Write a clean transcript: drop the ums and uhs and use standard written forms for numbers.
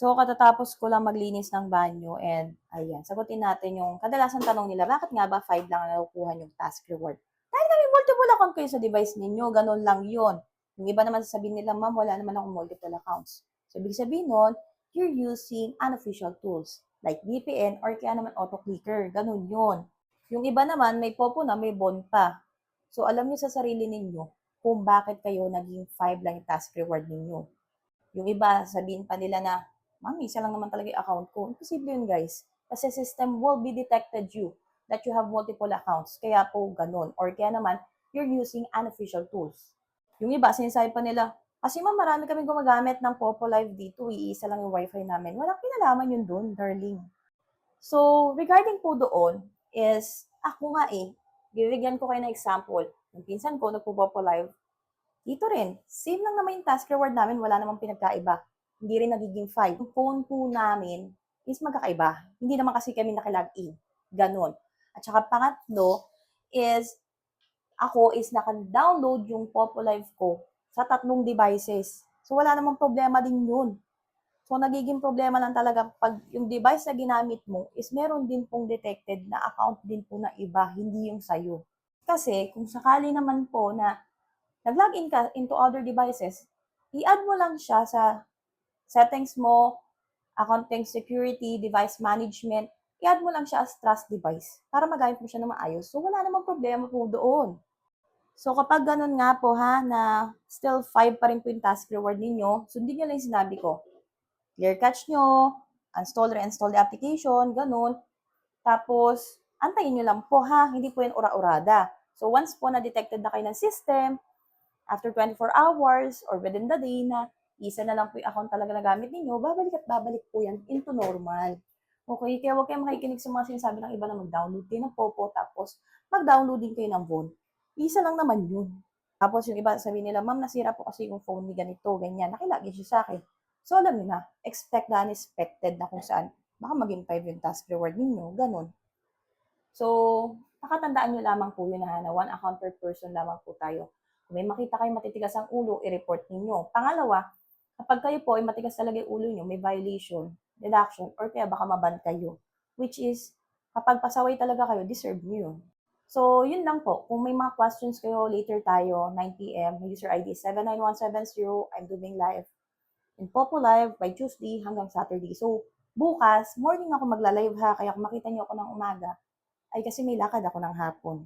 So, katatapos ko lang maglinis ng banyo and ayan, sagutin natin yung kadalasan tanong nila, bakit nga ba 5 lang ang nakukuha yung task reward? Dahil may multiple account kayo sa device ninyo, ganun lang yun. Yung iba naman sasabihin nila, ma'am, wala naman akong multiple accounts. So, ibig sabihin nun, you're using unofficial tools like VPN or kaya naman auto-clicker, ganun yun. Yung iba naman, may popo na, may bond pa. So, alam niyo sa sarili ninyo kung bakit kayo naging 5 lang yung task reward ninyo. Yung iba, sabihin pa nila na, ma'am, isa lang naman talaga yung account ko. Imposible yun, guys. Kasi system will be detected you that you have multiple accounts. Kaya po ganun. Or kaya naman, you're using unofficial tools. Yung iba, sinasabi pa nila, kasi ma'am, marami kaming gumagamit ng Popo Live dito. Iisa lang yung wifi namin. Walang kinalaman yun dun, darling. So, regarding po doon, is, ako nga bibigyan ko kayo ng example. Yung pinsan ko, nagpo-Popo Live, dito rin, same lang naman yung task reward namin, wala namang pinagkaiba. Hindi rin nagiging 5. Yung phone po namin is magkakaiba. Hindi naman kasi kami nakilog-in. Ganon. At saka pangatlo is, ako is naka-download yung Popo Live ko sa 3 devices. So, wala namang problema din yun. So, nagiging problema lang talaga pag yung device na ginamit mo is meron din pong detected na account din po na iba, hindi yung sa'yo. Kasi, kung sakali naman po na nag-login ka into other devices, i-add mo lang siya sa settings mo, accounting security, device management, i-add mo lang siya as trust device para magamit mo siya na maayos. So, wala namang problema po doon. So, kapag ganun nga po ha, na still 5 pa rin po yung task reward ninyo, sundin nyo lang yung sinabi ko. Clear cache nyo, uninstall, reinstall the application, ganun. Tapos, antayin nyo lang po ha, hindi po yan ura-urada. So, once po na-detected na kayo ng system, after 24 hours or within the day na isa na lang po yung account talaga na gamit ninyo, babalik at babalik po yan into normal. Okay, kaya huwag kayong makikinig sa mga sinasabi ng iba na mag-download kayo ng Popo tapos mag-download din kayo ng Von. Isa lang naman yun. Tapos yung iba sabihin nila, ma'am, nasira po kasi yung phone ni ganito, ganyan. Nakilagay siya sa akin. So alam niyo na, expect the unexpected na kung saan baka maging 5 yung task reward ninyo, ganun. So, nakatandaan nyo lamang po yun na 1 account per person lamang po tayo. Kung may makita kayong matitigas ang ulo, i-report ninyo. Pangalawa, kapag kayo po ay matigas talaga yung ulo nyo, may violation, deduction, or kaya baka maban kayo. Which is, kapag pasaway talaga kayo, deserve nyo yun. So, yun lang po. Kung may mga questions kayo, later tayo, 9 p.m., user ID 79170, I'm doing live in Popo Live by Tuesday hanggang Saturday. So, bukas, morning ako magla-live ha, kaya kung makita niyo ako ng umaga, ay kasi may lakad ako ng hapon.